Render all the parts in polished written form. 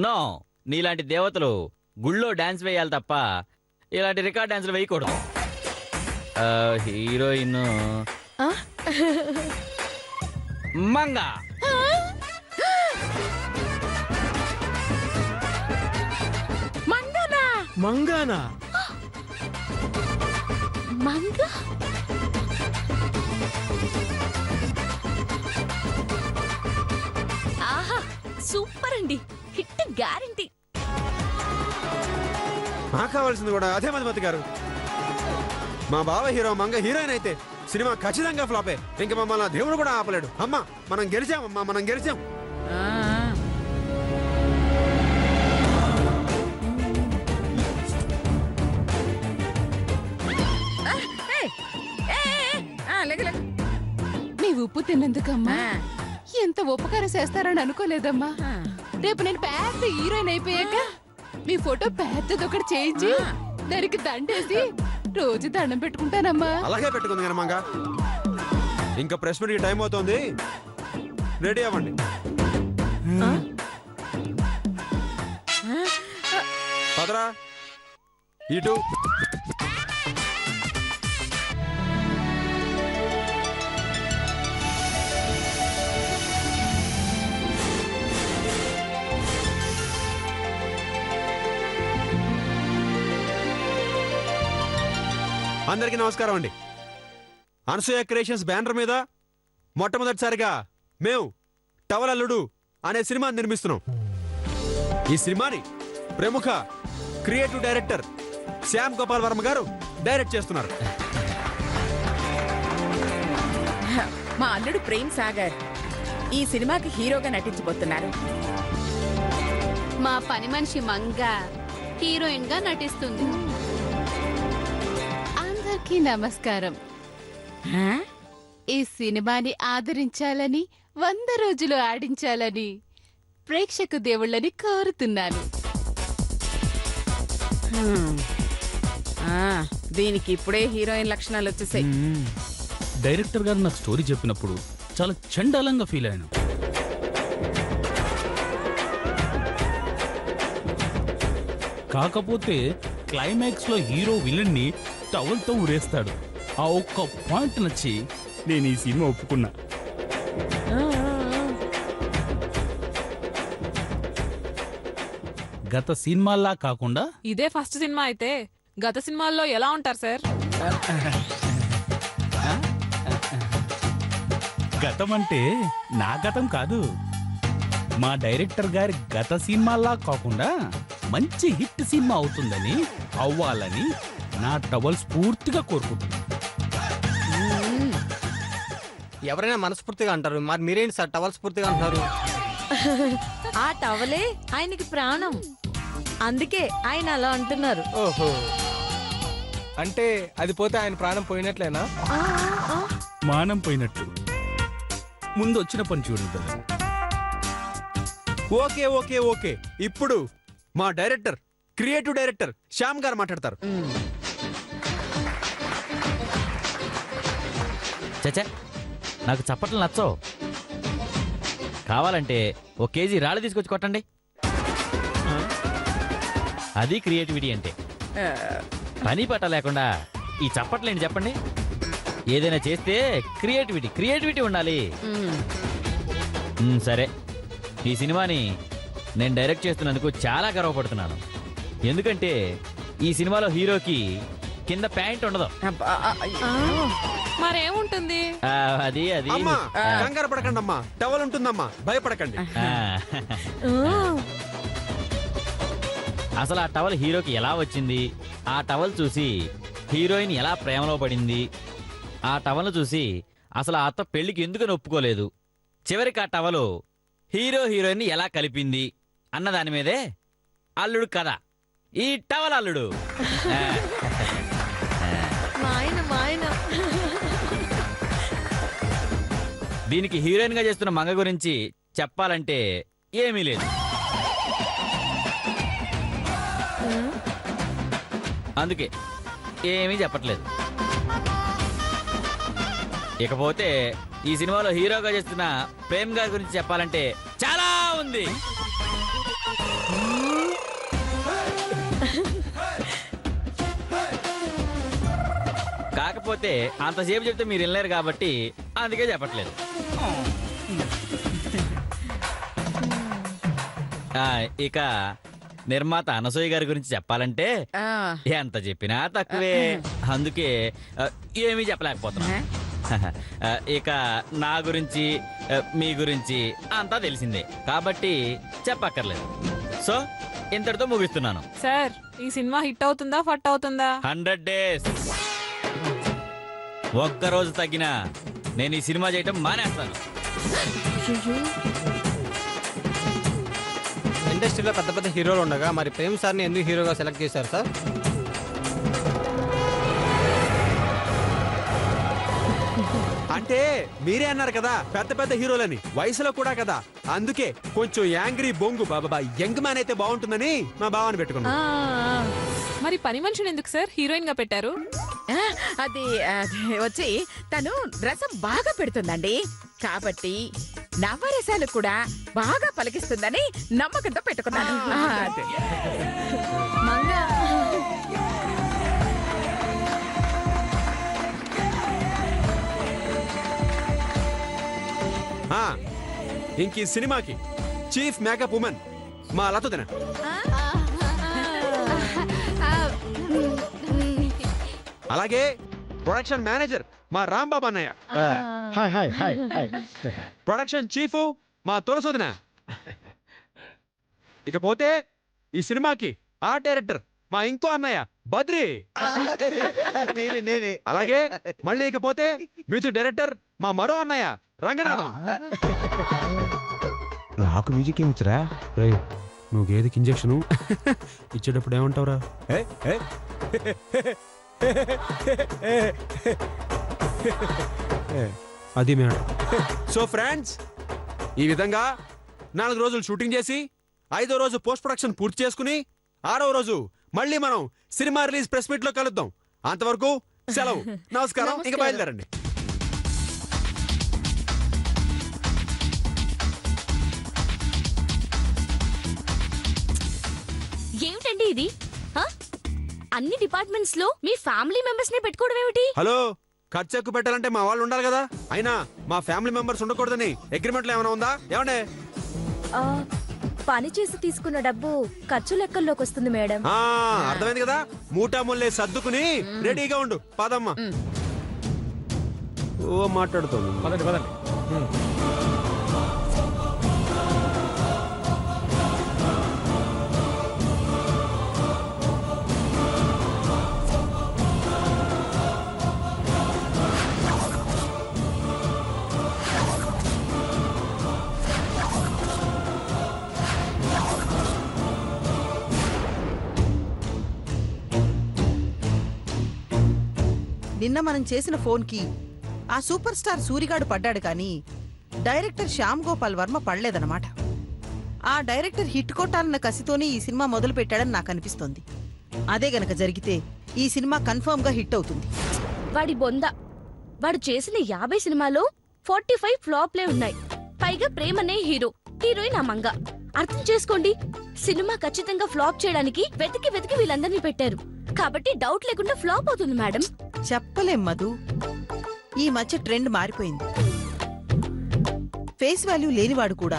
No, నీలాంటి దేవతలు గుళ్ళో డాన్స్ వేయాలి తప్ప ఇలాంటి రికార్డ్ డాన్సులు వేయకూడదు. హీరోయిన్ మంగ. మంగానా? మంగ ఆహా, సూపర్ అండి, హిట్ గ్యారంటీ. నాకు కావాల్సింది కూడా అదే మధుమతి గారు. మా బావ హీరో, మంగ హీరోయిన్ అయితే సినిమా ఖచ్చితంగా ఫ్లాపే. ఇంక మమ్మల్ని దేవుడు కూడా ఆపలేడు. అమ్మా మనం గెలిచాం, మనం గెలిచాం. నీ ఉప్పు తిన్నందుకమ్మా ఎంత ఉపకారం చేస్తారని అనుకోలేదమ్మా. రేపు నేను పెద్ద హీరోయిన్ అయిపోయాక మీ ఫోటో పెద్దదొకటి చేయించి దానికి దండేసి రోజు దండం పెట్టుకుంటానమ్మా. అలాగే పెట్టుకుంది కదా మంగ. ఇంకా ప్రెస్ మీట్ టైం అవుతుంది, రెడీ అవ్వండి. పదరా ఇటు. అందరికీ నమస్కారం అండి. అనసూయ క్రియేషన్స్ బ్యానర్ మీద మొట్టమొదటిసారిగా మేము టవల్ అల్లుడు అనే సినిమాని నిర్మిస్తున్నాం. ఈ సినిమాని ప్రముఖ క్రియేటివ్ డైరెక్టర్ శ్యామ్ గోపాల్ వర్మ గారు డైరెక్ట్ చేస్తున్నారు. మా అల్లుడు ప్రేమ్ సాగర్ ఈ సినిమాకి హీరోగా నటించబోతున్నారు. మా పని మనిషి మంగ హీరోయిన్ గా నటిస్తుంది. అందరికీ నమస్కారం. ఈ సినిమాని ఆదరించాలని, 100 రోజులు ఆడించాలని ప్రేక్షక దేవుళ్ళని కోరుతున్నాను. దీనికి ఇప్పుడే హీరోయిన్ లక్షణాలు వచ్చేసాయి. డైరెక్టర్ గారు నాకు స్టోరీ చెప్పినప్పుడు చాలా చండాలంగా ఫీల్ అయ్యాను. కాకపోతే క్లైమాక్స్ లో హీరో విలన్ ని టవల్తో ఊరేస్తాడు. ఆ ఒక్క పాయింట్ నచ్చి నేను ఈ సినిమా ఒప్పుకున్నా. గత సినిమాల్లా కాకుండా ఇదే ఫస్ట్ సినిమా అయితే గత సినిమాల్లో ఎలా ఉంటారు సార్? గతం అంటే నా గతం కాదు, మా డైరెక్టర్ గారి గత సినిమాల్లా కాకుండా మంచి హిట్ సినిమా అవుతుందని, అవ్వాలని నా టవల్స్ పూర్తిగా కోరుకుంటున్నా. ఎవరైనా మనస్ఫూర్తిగా అంటారు, మరి మీరేంటి సార్ టవల్ స్ఫూర్తిగా అంటారు? ఆ టవలే ఆయనకి ప్రాణం, అందుకే ఆయన అలా అంటున్నారు. ఓహో, అంటే అది పోతే ఆయన ప్రాణం పోయినట్లేనా? మానం పోయినట్టు. ముందు వచ్చిన పని చూడండి. ఓకే ఓకే ఓకే, ఇప్పుడు మా డైరెక్టర్, క్రియేటివ్ డైరెక్టర్ శ్యామ్ గారు మాట్లాడతారు. చచ్చా, నాకు చప్పట్లు నచ్చవు. కావాలంటే ఒక కేజీ రాళ్ళు తీసుకొచ్చి కొట్టండి. అది క్రియేటివిటీ అంటే. పని పట్ట లేకుండా ఈ చప్పట్లేంటి చెప్పండి. ఏదైనా చేస్తే క్రియేటివిటీ ఉండాలి. సరే, ఈ సినిమాని నేను డైరెక్ట్ చేస్తున్నందుకు చాలా గర్వపడుతున్నాను. ఎందుకంటే ఈ సినిమాలో హీరోకి కింద ప్యాంట్ ఉండదు. మరేముంటుంది? అది అది అమ్మా కంగారు పడకండి అమ్మా, టవల్ ఉంటుందమ్మా, భయపడకండి. అసలు ఆ టవల్ హీరోకి ఎలా వచ్చింది, ఆ టవల్ చూసి హీరోయిన్ ఎలా ప్రేమలో పడింది, ఆ టవల్ చూసి అసలు ఆ అత్త పెళ్లికి ఎందుకని ఒప్పుకోలేదు, చివరికి ఆ టవలు హీరోయిన్ ఎలా కలిపింది అన్న దాని మీదే అల్లుడు కథ. ఈ టవల్ అల్లుడు. దీనికి హీరోయిన్ గా చేస్తున్న మంగ గురించి చెప్పాలంటే ఏమీ లేదు. అందుకే ఏమీ చెప్పట్లేదు. ఇకపోతే ఈ సినిమాలో హీరోగా చేస్తున్న ప్రేమ్ గారి గురించి చెప్పాలంటే చాలా ఉంది. కాకపోతే అంతసేపు చెప్తే మీరు వెళ్ళారు కాబట్టి అందుకే చెప్పట్లేదు. ఇక నిర్మాత అనసూయ గారి గురించి చెప్పాలంటే ఆ, ఎంత చెప్పినా తక్కువే. అందుకే ఏమీ చెప్పలేకపోతున్నా. ఇక నా గురించి మీ గురించి అంతా తెలిసిందే కాబట్టి చెప్పక్కర్లేదు. సో ఇంతటితో ముగిస్తున్నాను. సార్ ఈ సినిమా హిట్ అవుతుందా ఫట్ అవుతుందా? 100 days ఒక్కరోజు తగ్గినా నేను ఈ సినిమా చేయటం మానేస్తాను. ఇండస్ట్రీలో పెద్ద పెద్ద హీరోలు ఉండగా మరి ప్రేమ్ సార్ని ఎందుకు హీరోగా సెలెక్ట్ చేశారు సార్? అంటే మీరే అన్నారు కదా పెద్ద పెద్ద హీరోలని, వయసులో కూడా కదా, అందుకే కొంచెం యాంగ్రీ బొంగు బాబా యంగ్ మ్యాన్ అయితే బాగుంటుందని మా భావాన్ని పెట్టుకున్నాం. మరి పని మనిషిని ఎందుకు సార్ హీరోయిన్ గా పెట్టారు? ఆ, అది వచ్చి తను రసం బాగా పెడుతుందండి. కాబట్టి నవరసాలు కూడా బాగా పలికిస్తుందని నమ్మకంతో పెట్టుకున్నాను. అదే. ఇంక ఈ సినిమాకి చీఫ్ మేకప్ ఉమెన్ మా లతదిన. అలాగే ప్రొడక్షన్ మేనేజర్ మా రాంబాబు అన్నయ్య. ప్రొడక్షన్ చీఫ్ మా తులసోదిన. ఇకపోతే ఈ సినిమాకి ఆర్ట్ డైరెక్టర్ మా ఇంకో అన్నయ్య బద్రి. అలాగే మళ్ళీ ఇకపోతే మ్యూజిక్ డైరెక్టర్ మా మరో అన్నయ్య రంగనాథం. నాకు మ్యూజిక్ ఏమిచ్చురా? నువ్వు గేదెకి ఇంజక్షను ఇచ్చేటప్పుడు ఏమంటావురా? అది మేడం. సో ఫ్రెండ్స్, ఈ విధంగా 4 రోజులు షూటింగ్ చేసి 5వ రోజు పోస్ట్ ప్రొడక్షన్ పూర్తి చేసుకుని 6వ రోజు మళ్ళీ మనం సినిమా రిలీజ్ ప్రెస్ మీట్ లో కలుద్దాం. అంతవరకు సెలవు. నమస్కారం. ఇంకా బయలుదేరండి. ఏమిటండి ఇది? అన్ని డిపార్ట్మెంట్స్ లో మీ ఫ్యామిలీ మెంబర్స్ నే పెట్టుకోవడం ఏమిటి? హలో, ఖర్చు ఎక్కువ పెట్టాలంటే మా వాళ్ళు ఉండాలి కదా. అయినా మా ఫ్యామిలీ మెంబర్స్ ఉండకూడదని అగ్రిమెంట్ లో ఏమైనా ఉందా? ఏమండే? పని చేసి తీసుకున్న డబ్బు ఖర్చు లెక్కల్లోకి వస్తుంది మేడం. అర్థమైంది కదా. మూటా ముల్లే సర్దుకుని రెడీగా ఉండు. పదమ్మా. ఓ మాట్లాడుతాను. పదండి పదండి. నిన్న మనం చేసిన ఫోన్కి ఆ సూపర్ స్టార్ సూరిగాడు పడ్డాడు కానీ డైరెక్టర్ శ్యామ్ గోపాల్ వర్మ పడలేదన్నమాట. ఆ డైరెక్టర్ హిట్ కొట్టాలన్న కసితోనే ఈ సినిమా మొదలు పెట్టాడని నాకు అనిపిస్తోంది. అదే గనక జరిగితే ఈ సినిమా కన్ఫర్మ్ గా హిట్ అవుతుంది. వాడి బొంద. వాడు చేసిన 50 సినిమాలో 45 ఫ్లాప్లే ఉన్నాయి. పైగా ప్రేమనే హీరో, హీరోయిన్ అమంగ. అర్థం చేసుకోండి. సినిమా ఖచ్చితంగా ఫ్లాప్ చేయడానికి వెతికి వెతికి వీళ్ళందరినీ పెట్టారు. కాబట్టి డౌట్ లేకుండా ఫ్లాప్ అవుతుంది మేడం. చెప్పలేం మధు. ఈ మధ్య ట్రెండ్ మారిపోయింది. ఫేస్ వాల్యూ లేనివాడు కూడా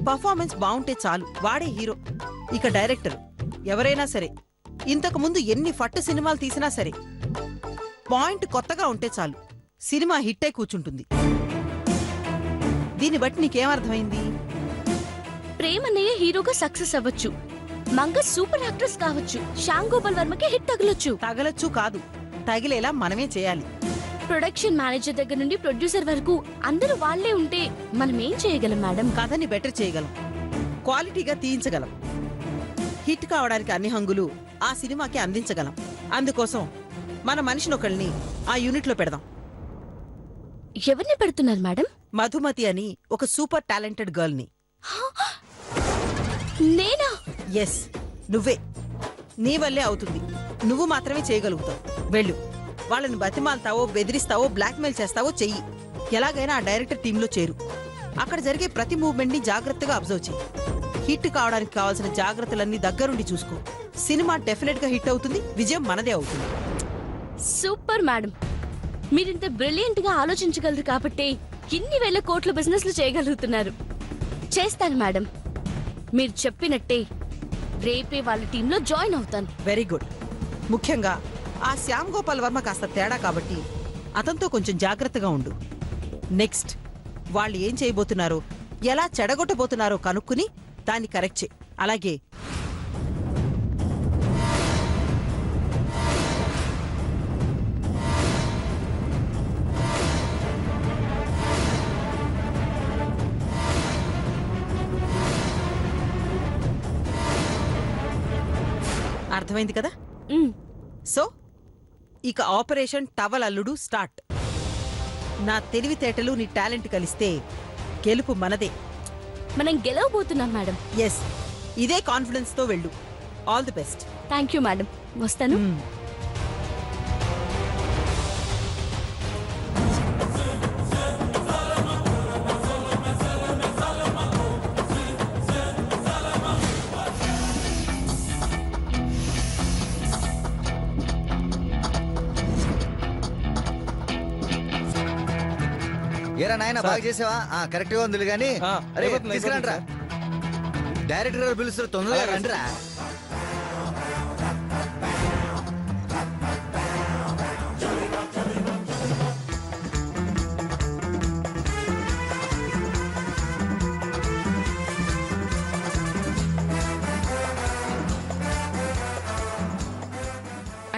పర్ఫార్మెన్స్ బాగుంటే చాలు వాడే హీరో. ఇక డైరెక్టర్ ఎవరైనా సరే, ఇంతకు ముందు ఎన్ని ఫట్టు సినిమాలు తీసినా సరే, పాయింట్ కొత్తగా ఉంటే చాలు సినిమా హిట్ అయి కూర్చుంటుంది. దీన్ని బట్టి నీకేమర్థమైంది? ప్రేమన్నయ్య హీరోగా సక్సెస్ అవ్వచ్చు, మంగ సూపర్ యాక్ట్రెస్ కావచ్చు, శ్యామ్ గోపాల్ వర్మకి హిట్ తగలొచ్చు కాదు, తగిలేలా మనమే చేయాలి. ప్రొడక్షన్ మేనేజర్ దగ్గర నుండి ప్రొడ్యూసర్ వరకు అందరూ వాళ్లే ఉంటే మనం ఏం చేయగలం మేడం? కథని బెటర్ చేయగలం, క్వాలిటీగా తీయించగలం, హిట్ కావడానికి అన్ని హంగులు ఆ సినిమాకి అందించగలం. అందుకోసం మన మనిషినొకళ్ళని ఆ యూనిట్లో పెడదాం. ఎవరిని పెడుతున్నారు మేడం? మధుమతి అని ఒక సూపర్ టాలెంటెడ్ గర్ల్ ని. నేనా? ఎస్, నువ్వే. నీ వల్లే అవుతుంది. నువ్వు మాత్రమే చేయగలుగుతావు. వెళ్ళు. వాళ్ళని బతిమాలతావో, బెదిరిస్తావో, బ్లాక్మెయిల్ చేస్తావో చెయ్యి. ఎలాగైనా ఆ డైరెక్టర్ టీంలో చేరు. అక్కడ జరిగే ప్రతి మూవ్మెంట్ ని జాగ్రత్తగా అబ్జర్వ్ చెయ్యి. హిట్ కావడానికి కావాల్సిన జాగ్రత్తలన్నీ దగ్గరుండి చూసుకో. సినిమా డెఫినెట్ గా హిట్ అవుతుంది, విజయం మనదే అవుతుంది. సూపర్ మేడం, మీరింత బ్రిలియంట్ గా ఆలోచించగలరు కాబట్టి ఇన్ని వేల కోట్ల బిజినెస్లు చేయగలుగుతున్నారు. చేస్తాను మేడం, మీరు చెప్పినట్టే రేపే వాళ్ళ టీంలో జాయిన్ అవుతాను. Very good. ముఖ్యంగా ఆ శ్యామ్ గోపాల్ వర్మ కాస్త తేడా కాబట్టి అతనితో కొంచెం జాగ్రత్తగా ఉండు. నెక్స్ట్ వాళ్ళు ఏం చేయబోతున్నారో, ఎలా చెడగొట్టబోతున్నారో కనుక్కుని దాన్ని కరెక్ట్ చేయి. అలాగే అర్థమైంది కదా? సో ఇక ఆపరేషన్ టవల్ అల్లుడు స్టార్ట్. నా తెలివితేటలు నీ టాలెంట్ కలిస్తే గెలుపు మనదే. మనం గెలవబోతున్నాం మేడం. ఎస్, ఇదే కాన్ఫిడెన్స్ తో వెళ్ళు. All the best. Thank you madam, వస్తాను. ఏరా నాయన బాగా చేసావా? కరెక్ట్ గా ఉంది కానీ అరే తీసుకురండి రా. డైరెక్టర్ గారు పిలుస్తారు, తొందరగా రండి రా.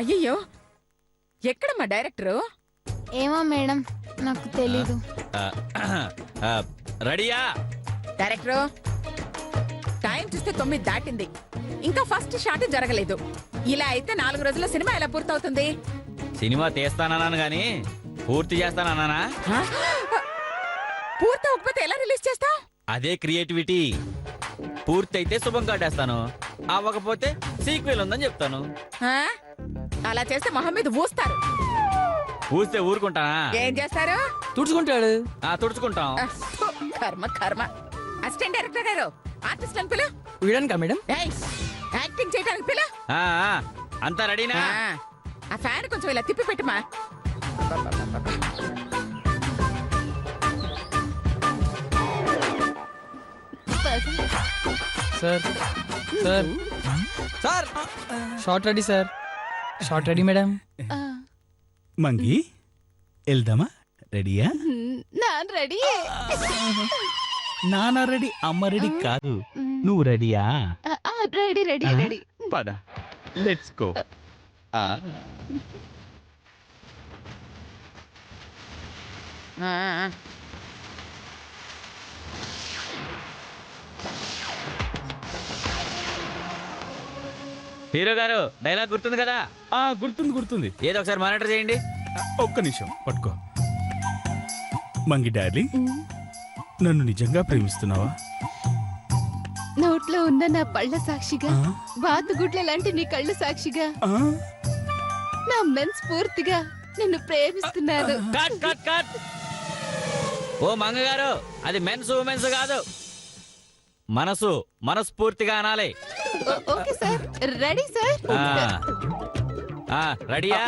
అయ్యయ్యో, ఎక్కడమ్మా డైరెక్టరు? ఏమో మేడం, నాకు తెలీదు. రెడీయా? డైరెక్టరు, టైం చూస్తే 9 దాటింది, ఇంకా ఫస్ట్ షాట్ జరగలేదు. ఇలా అయితే 4 రోజుల్లో సినిమా ఎలా పూర్తవుతుంది? సినిమా తీస్తానన్నాను గాని పూర్తి చేస్తానన్నానా? పూర్తి అవ్వకపోతే ఎలా రిలీజ్ చేస్తావు? అదే క్రియేటివిటీ. పూర్తయితే శుభం కాటేస్తాను, అవ్వకపోతే సీక్వెల్ ఉందని చెప్తాను. అలా చేస్తే మొహం మీద ఊస్తారు. ఊస్తే ఊరుకుంటానా? ఏం చేస్తారు? తుడుచుకుంటాడు. తుడుచుకుంటాం. కర్మ కర్మ. అసిస్టెంట్ డైరెక్టర్ గారు, ఆర్టిస్ట్ అని పిలు. వీడనుకా మేడం? యాక్టింగ్ చేయడానికి పిలు. అంతా రెడీనా? ఆ ఫ్యాన్ కొంచెం ఇలా తిప్పి పెట్టమా. Sir sir sir, shot ready sir. Shot ready madam. మంగి వెళ్దామా? రెడీయా? నాన్ రెడీ. నాన్న రెడీ, అమ్మ రెడీ కాదు, నువ్వు రెడీయా? Ready ready ready. పద, లెట్స్ గో. హీరో గారు, డైలాగ్ గుర్తుంది కదా? గుర్తుంది గుర్తుంది. ఏదో ఒకసారి మానిటర్ చేయండి. ఒక్క నిమిషం పట్టుకో. మంగి డార్లింగ్, నన్ను నిజంగా ప్రేమిస్తున్నావా? నోట్లో ఉన్న నా పళ్ళ సాక్షిగా, బాతుగుడ్ల లాంటి నీ కళ్ళ సాక్షిగా, నా మనస్ఫూర్తిగా నిన్ను ప్రేమిస్తున్నాను. Cut cut cut. ఓ మంగగారు, అది మెన్స్ ఉమెన్స్ కాదు, మనసు మనస్ఫూర్తిగా అనాలి. Okay sir, ready sir. రెడీయా?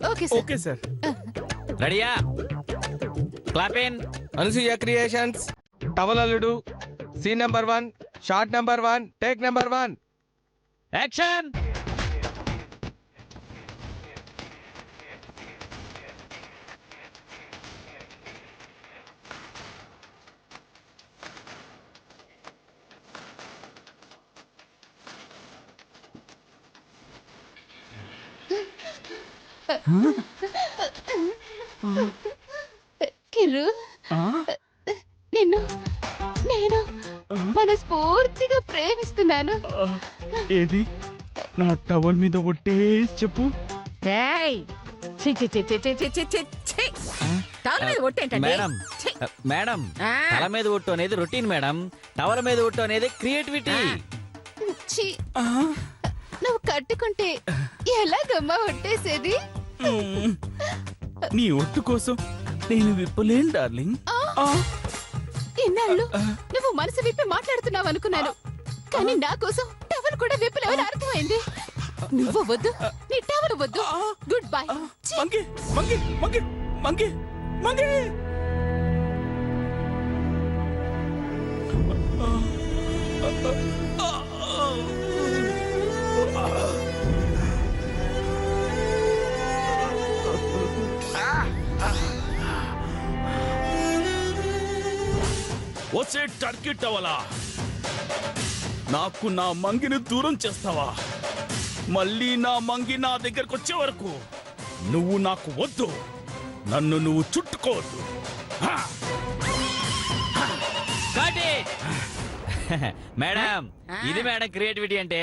Okay sir. రెడీయా? Clap in. Anasuya creations, towel Alludu, scene number 1, shot number 1, take number 1, action. కిరు, నేను మనస్ఫూర్తిగా ప్రేమిస్తున్నాను. ఏది నా టవల్ మీద ఒట్టేసి చెప్పు. మేడం, మేడం, తల మీద ఒట్టు అనేది రొటీన్ మేడం, టవల్ మీద ఒట్టు అనేది క్రియేటివిటీ. నువ్వు కట్టుకుంటే ఎలాగమ్మా ఒట్టేసేది? నీ ఒట్టు కోసం నేను విప్పలేను డార్లింగ్. ఇన్నాళ్ళు నువ్వు మనసు విప్పి మాట్లాడుతున్నావు అనుకున్నాను, కానీ నా కోసం టవల్ కూడా విప్పలేవని అర్థమైంది. నువ్వు వద్దు, నీ టవల్ వద్దు. Good bye. Monkey monkey monkey monkey monkey వచ్చే టర్కీ టవలా, నాకు నా మంగిని దూరం చేస్తావా? మళ్ళీ నా మంగి నా దగ్గరకు వచ్చే వరకు నువ్వు నాకు వద్దు, నన్ను నువ్వు చుట్టుకోవద్దు. మేడం, ఇది మేడం క్రియేటివిటీ అంటే.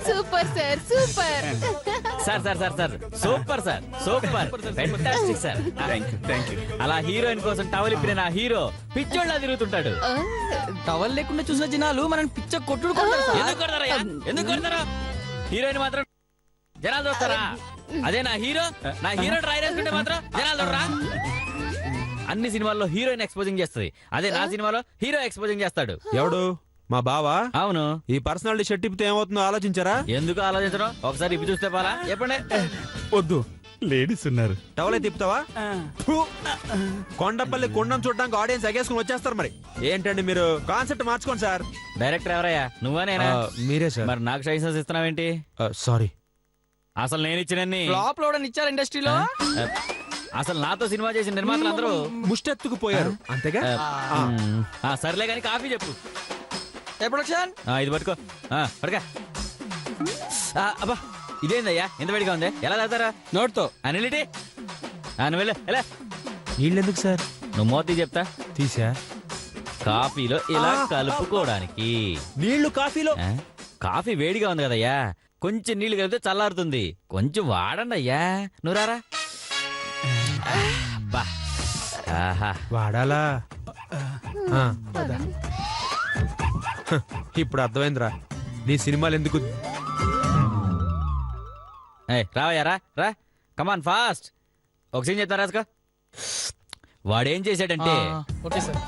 Super sir, super. Sir sir sir sir super sir, super, fantastic sir. Thank you. అలా హీరోయిన్ కోసం టవల్ ఇప్పిన నా హీరో పిచ్చోళ్ళ తిరుగుతుంటాడు. టవల్ లేకుండా చూసిన జనాలు మనం పిచ్చ కొట్టుడు ఎందుకు కొడతారా? ఎందుకు కొడతారా? హీరోయిన్ మాత్రం జనాలు చూస్తారా? అదే నా హీరో ట్రై చేసుకుంటే మాత్రం జనాలు చూడరా? అన్ని సినిమాల్లో హీరోయిన్ ఎక్స్పోజింగ్ చేస్తుంది, అదే నా సినిమాలో హీరో ఎక్స్పోజింగ్ చేస్తాడు. ఎవడు? మా బావా? అవును. ఈ పర్సనాలిటీ షర్ట్ ఇప్పితే ఏమవుతుందో ఆలోచించారా? ఎందుకు ఆలోచించడం? ఒకసారి ఇప్పి చూస్తే పాలా? చెప్పండి. వద్దు, లేడీస్ ఉన్నారు. టవల్ అయితే తిప్పుతావా? కొండపల్లి కొండను చూడడానికి ఆడియన్స్ ఎగేసుకుని వచ్చేస్తారు. మరి ఏంటండి మీరు కాన్సెప్ట్ మార్చుకోండి సార్. డైరెక్టర్ ఎవరయ్యా? నువ్వా నేనా? మీరే సార్. మరి నాకు సజెషన్స్ ఇస్తున్నావేంటి? సారీ, అసలు నేను ఇచ్చినన్ని ఫ్లాప్ లోడని ఇచ్చారు ఇండస్ట్రీలో. అసలు నాతో సినిమా చేసిన నిర్మాతలు అందరూ ముష్టెత్తుకుపోయారు అంతేగా. సర్లే కానీ కాఫీ చెప్పు. ఏ ప్రొడక్షన్? ఇది పట్టుకో, పడక. అబ్బా, ఇదేందయ్యా ఇంత వేడిగా ఉంది? ఎలా తాగుతారా? నోట్తో. అనిలిటి నువ్వు వెళ్ళు. ఎలా? వీళ్ళెందుకు సార్? నువ్వు మోతీ చెప్తా తీసా. కాఫీలో ఇలా కలుపుకోవడానికి. నీళ్లు కాఫీలో? కాఫీ వేడిగా ఉంది కదయ్యా, కొంచెం నీళ్లు కలిపితే చల్లారుతుంది. కొంచెం వాడండి అయ్యా. నువ్వు రారా. వాడాలా? ఇప్పుడు అర్థమైందిరా నీ సినిమాలు ఎందుకు. రావయ్యా, రా. Come on fast. ఒక సీన్ చెప్తాను రాజుకో. వాడేం చేశాడంటే, ఓకే సార్.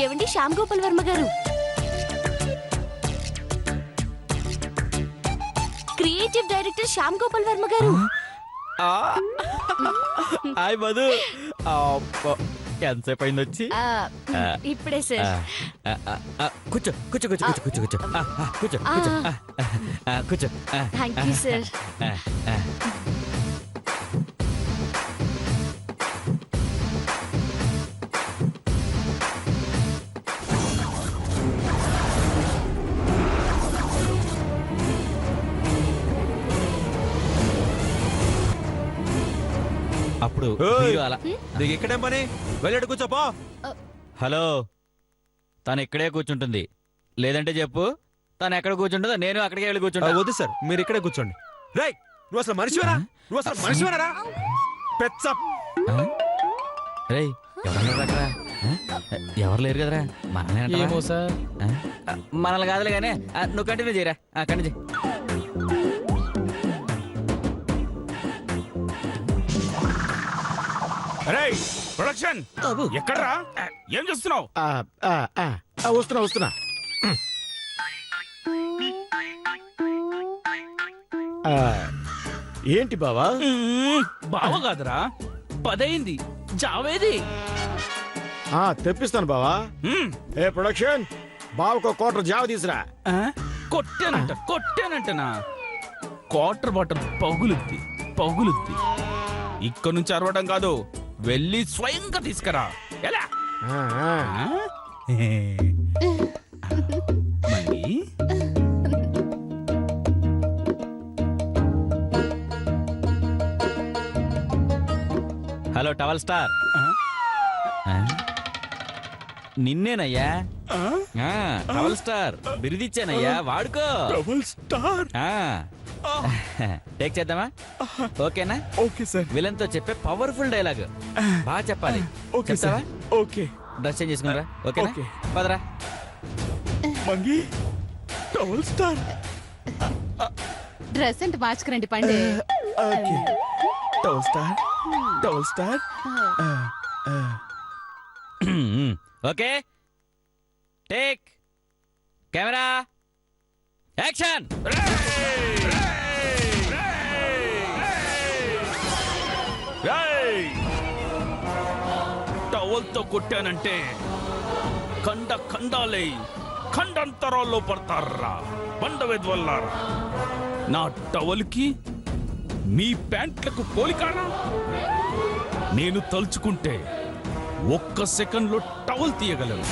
ఏవండి శ్యామ్ గోపాల్ వర్మ గారు, క్రియేటివ్ డైరెక్టర్ శ్యామ్ గోపాల్ వర్మ గారు. హాయ్ మధు, ఎంతసేపు అయింది వచ్చి? ఇప్పుడే సార్. కూర్చో కూర్చో కూర్చో కూర్చో కూర్చో కూర్చో కూర్చో కూర్చో కూర్చో. Thank you sir. అప్పుడు అలా నీకు ఇక్కడేం పని? వెళ్ళాడు కూర్చోపో. హలో, తను ఇక్కడే కూర్చుంటుంది, లేదంటే చెప్పు తను ఎక్కడ కూర్చుంటుందో నేను అక్కడికే వెళ్ళి కూర్చుంటా. వద్దు సార్, మీరు ఇక్కడే కూర్చోండి. రేయ్, నువ్వు అసలు మనిషివేనా? నువ్వు అసలు మనిషివేనరా? పెచ్చ. రేయ్, ఎవరు లేరు కదరా? మనల్ని మనల్ని కాదులే కానీ నువ్వు కంటిన్యూ చేయరా. కంటిన్యూ చేయి. ప్రొడక్షన్ ఎక్కడరా? ఏం చేస్తున్నావు? వస్తున్నా. ఏంటి బావా? బావ కాదురా, 10 అయింది. జావేది? తెప్పిస్తాను బావా. ఏ ప్రొడక్షన్, బావకు క్వార్టర్ జావ తీసురా. కొట్టానంటనా? క్వార్టర్ బాటిల్ పగులుద్ది. ఇక్కడ నుంచి అరవడం కాదు, వెళ్ళి స్వయంగా తీసుకురా. ఎలా? హలో టవల్ స్టార్, నిన్నేనయ్యా. టవల్ స్టార్ బిరుదిచ్చానయ్యా, వాడుకో. Towel star. టేక్ చేద్దామా? ఓకేనా? Okay sir. విలన్ తో చెప్పే పవర్ఫుల్ డైలాగ్ బాగా చెప్పాలి. Okay sir. Okay dress change చేసుకున్నారా ఓకేనా ఓకే. పదరా మంగి టవల్ స్టార్ డ్రెస్ అంటే మార్చుకురండి పండి okay towel star towel star okay take camera action టవల్తో కొట్టానంటే ఖండాలే ఖండాంతరాల్లో పడతారా బండ వెదవల్లారా నా టవల్కి మీ ప్యాంట్లకు పోలికారా నేను తలుచుకుంటే ఒక్క సెకండ్లో టవల్ తీయగలను